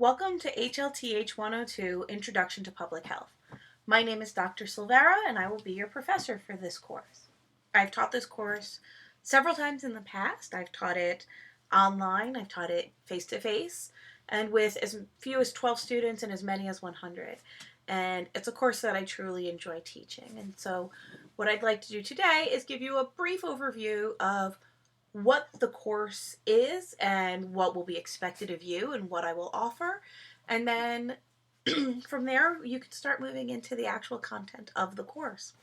Welcome to HLTH 102, Introduction to Public Health. My name is Dr. Silvera, and I will be your professor for this course. I've taught this course several times in the past. I've taught it online, I've taught it face-to-face, and with as few as 12 students and as many as 100. And it's a course that I truly enjoy teaching. And so what I'd like to do today is give you a brief overview of what the course is and what will be expected of you and what I will offer. And then from there, you can start moving into the actual content of the course.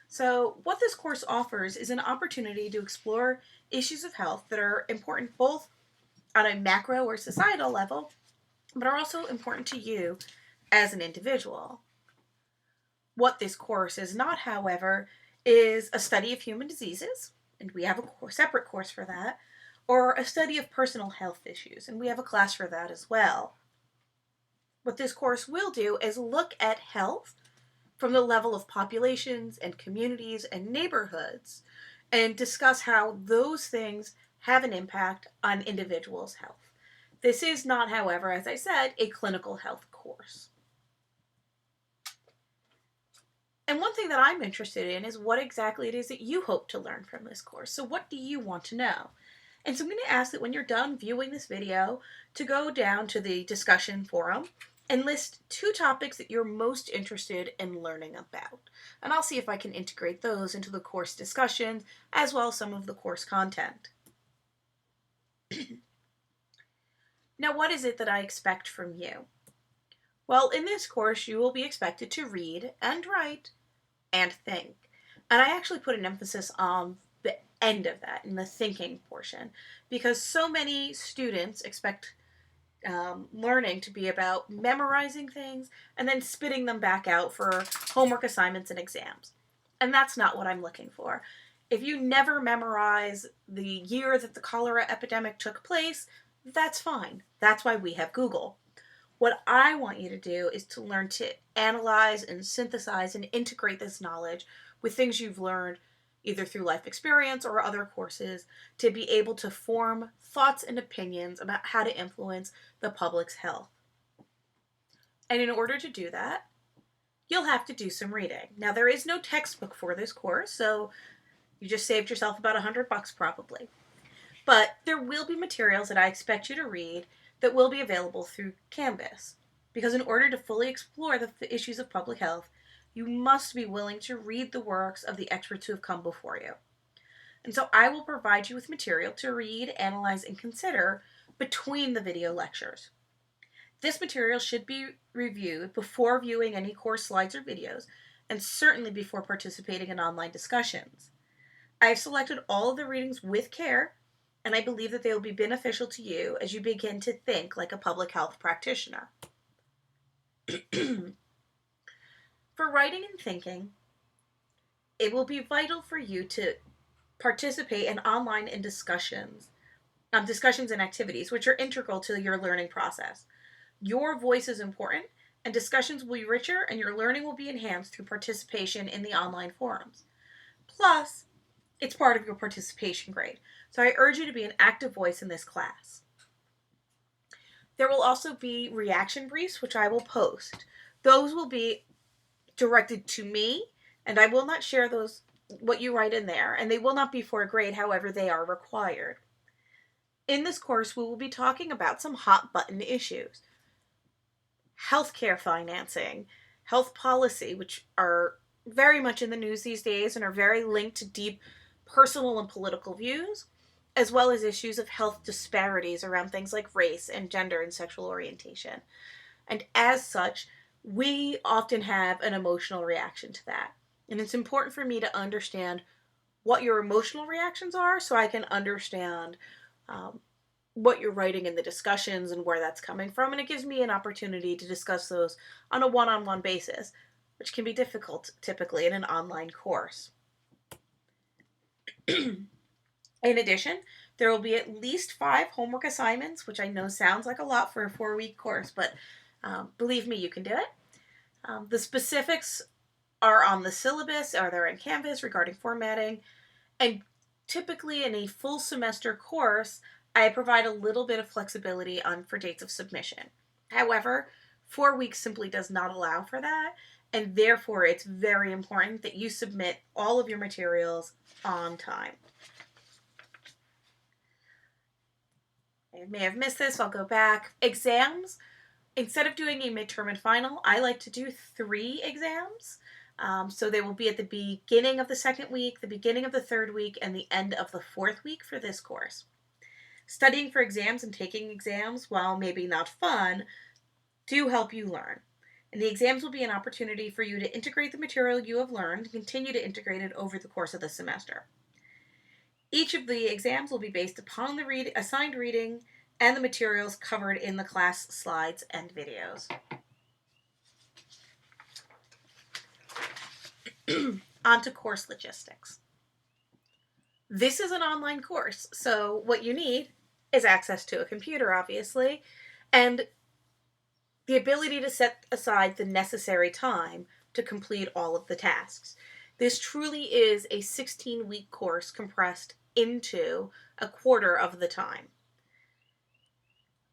So, what this course offers is an opportunity to explore issues of health that are important both on a macro or societal level, but are also important to you as an individual. What this course is not, however, is a study of human diseases, and we have a separate course for that, or a study of personal health issues, and we have a class for that as well. What this course will do is look at health from the level of populations and communities and neighborhoods and discuss how those things have an impact on individuals' health. This is not, however, as I said, a clinical health course. And one thing that I'm interested in is what exactly it is that you hope to learn from this course. So what do you want to know? And so I'm going to ask that when you're done viewing this video to go down to the discussion forum and list 2 topics that you're most interested in learning about. And I'll see if I can integrate those into the course discussion as well as some of the course content. Now, what is it that I expect from you? Well, in this course, you will be expected to read and write and think. And I actually put an emphasis on the end of that, in the thinking portion, because so many students expect learning to be about memorizing things and then spitting them back out for homework assignments and exams. And that's not what I'm looking for. If you never memorize the year that the cholera epidemic took place, that's fine. That's why we have Google. What I want you to do is to learn to analyze and synthesize and integrate this knowledge with things you've learned either through life experience or other courses to be able to form thoughts and opinions about how to influence the public's health. And in order to do that, you'll have to do some reading. Now, there is no textbook for this course, so you just saved yourself about $100 probably. But there will be materials that I expect you to read that will be available through Canvas. Because in order to fully explore the issues of public health, you must be willing to read the works of the experts who have come before you. And so I will provide you with material to read, analyze, and consider between the video lectures. This material should be reviewed before viewing any course slides or videos, and certainly before participating in online discussions. I have selected all of the readings with care, and I believe that they will be beneficial to you as you begin to think like a public health practitioner. For writing and thinking, it will be vital for you to participate in online and discussions and activities, which are integral to your learning process. Your voice is important, and discussions will be richer, and your learning will be enhanced through participation in the online forums. Plus, it's part of your participation grade. So I urge you to be an active voice in this class. There will also be reaction briefs, which I will post. Those will be directed to me, and I will not share those, what you write in there, and they will not be for a grade, however, they are required. In this course, we will be talking about some hot button issues. Healthcare financing, health policy, which are very much in the news these days and are very linked to deep personal and political views, as well as issues of health disparities around things like race and gender and sexual orientation. And as such, we often have an emotional reaction to that. And it's important for me to understand what your emotional reactions are so I can understand what you're writing in the discussions and where that's coming from. And it gives me an opportunity to discuss those on a one-on-one basis, which can be difficult typically in an online course. In addition, there will be at least 5 homework assignments, which I know sounds like a lot for a 4-week course, but believe me, you can do it. The specifics are on the syllabus, or they're in Canvas regarding formatting, and typically in a full semester course, I provide a little bit of flexibility for dates of submission. However, 4 weeks simply does not allow for that, and therefore it's very important that you submit all of your materials on time. I may have missed this, I'll go back. Exams, instead of doing a midterm and final, I like to do 3 exams. So they will be at the beginning of the second week, the beginning of the third week, and the end of the fourth week for this course. Studying for exams and taking exams, while maybe not fun, do help you learn. And the exams will be an opportunity for you to integrate the material you have learned and continue to integrate it over the course of the semester. Each of the exams will be based upon the assigned reading and the materials covered in the class slides and videos. On to course logistics. This is an online course, so what you need is access to a computer, obviously, and the ability to set aside the necessary time to complete all of the tasks. This truly is a 16-week course compressed into a quarter of the time.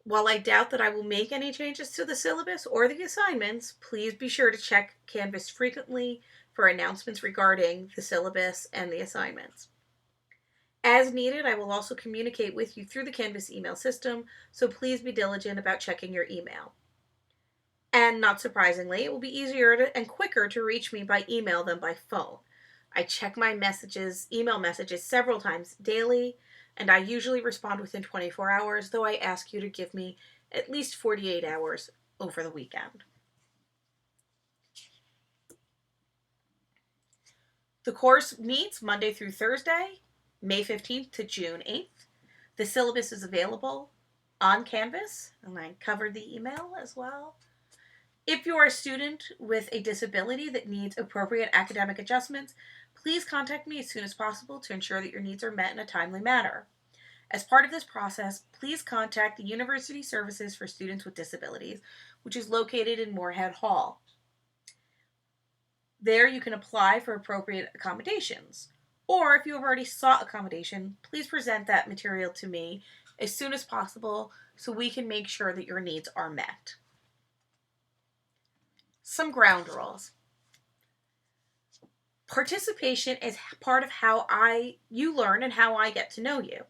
While I doubt that I will make any changes to the syllabus or the assignments, please be sure to check Canvas frequently for announcements regarding the syllabus and the assignments. As needed, I will also communicate with you through the Canvas email system, so please be diligent about checking your email. And not surprisingly, it will be easier and quicker to reach me by email than by phone. I check my email messages several times daily, and I usually respond within 24 hours, though I ask you to give me at least 48 hours over the weekend. The course meets Monday through Thursday, May 15th to June 8th. The syllabus is available on Canvas, and I covered the email as well. If you are a student with a disability that needs appropriate academic adjustments, please contact me as soon as possible to ensure that your needs are met in a timely manner. As part of this process, please contact the University Services for Students with Disabilities, which is located in Moorhead Hall. There you can apply for appropriate accommodations. Or if you have already sought accommodation, please present that material to me as soon as possible so we can make sure that your needs are met. Some ground rules. Participation is part of how you learn and how I get to know you.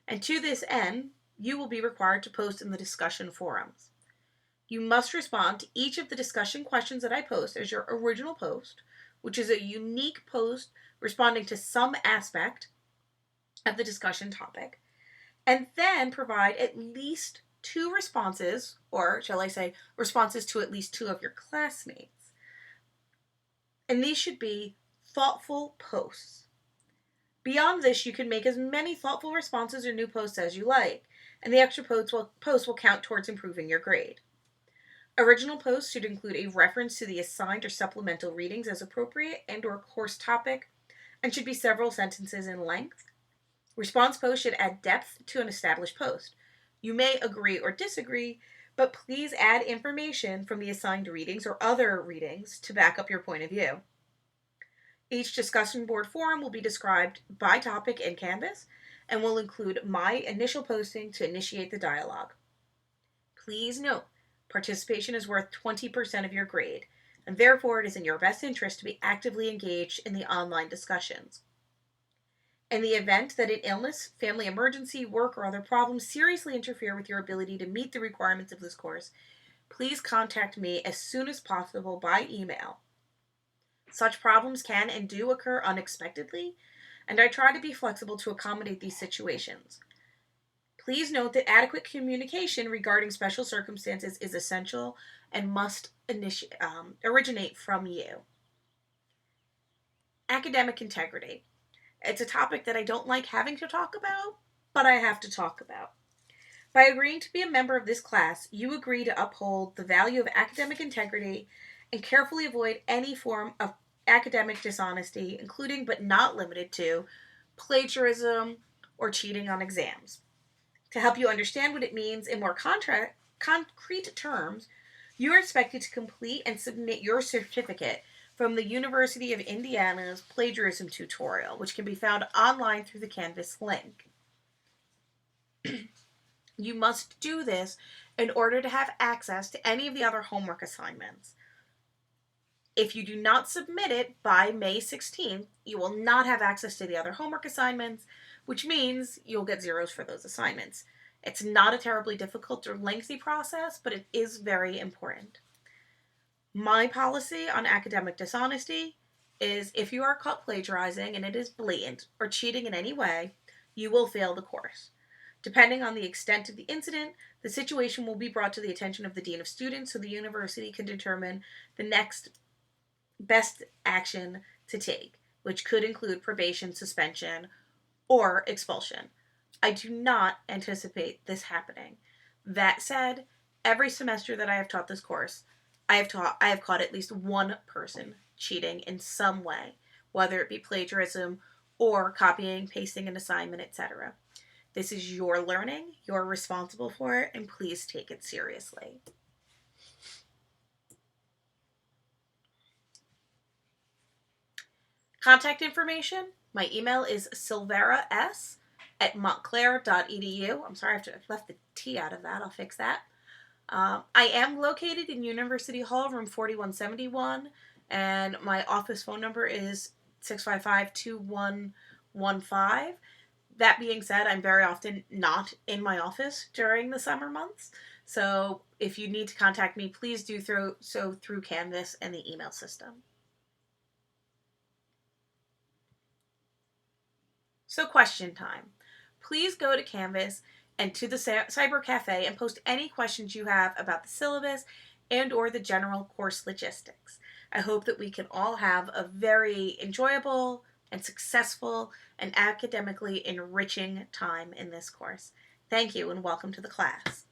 And to this end, you will be required to post in the discussion forums. You must respond to each of the discussion questions that I post as your original post, which is a unique post responding to some aspect of the discussion topic, and then provide at least 2 responses, or shall I say, responses to at least 2 of your classmates. And these should be thoughtful posts. Beyond this, you can make as many thoughtful responses or new posts as you like, and the extra posts will count towards improving your grade. Original posts should include a reference to the assigned or supplemental readings as appropriate and/or course topic, and should be several sentences in length. Response posts should add depth to an established post. You may agree or disagree, but please add information from the assigned readings or other readings to back up your point of view. Each discussion board forum will be described by topic in Canvas and will include my initial posting to initiate the dialogue. Please note, participation is worth 20% of your grade, and therefore it is in your best interest to be actively engaged in the online discussions. In the event that an illness, family emergency, work, or other problems seriously interfere with your ability to meet the requirements of this course, please contact me as soon as possible by email. Such problems can and do occur unexpectedly, and I try to be flexible to accommodate these situations. Please note that adequate communication regarding special circumstances is essential and must originate from you. Academic integrity. It's a topic that I don't like having to talk about, but I have to talk about. By agreeing to be a member of this class, you agree to uphold the value of academic integrity and carefully avoid any form of academic dishonesty, including but not limited to plagiarism or cheating on exams. To help you understand what it means in more concrete terms, you are expected to complete and submit your certificate from the University of Indiana's plagiarism tutorial, which can be found online through the Canvas link. You must do this in order to have access to any of the other homework assignments. If you do not submit it by May 16th, you will not have access to the other homework assignments, which means you'll get zeros for those assignments. It's not a terribly difficult or lengthy process, but it is very important. My policy on academic dishonesty is if you are caught plagiarizing and it is blatant or cheating in any way, you will fail the course. Depending on the extent of the incident, the situation will be brought to the attention of the Dean of Students so the university can determine the next best action to take, which could include probation, suspension, or expulsion. I do not anticipate this happening. That said, every semester that I have taught this course, I have caught at least one person cheating in some way, whether it be plagiarism or copying, pasting an assignment, etc. This is your learning, you're responsible for it, and please take it seriously. Contact information, my email is silveras@montclair.edu. I'm sorry, I left the T out of that. I'll fix that. I am located in University Hall, room 4171, and my office phone number is 655-2115. That being said, I'm very often not in my office during the summer months, so if you need to contact me, please do so through Canvas and the email system. So question time. Please go to Canvas and to the Cyber Cafe and post any questions you have about the syllabus and or the general course logistics. I hope that we can all have a very enjoyable and successful and academically enriching time in this course. Thank you and welcome to the class.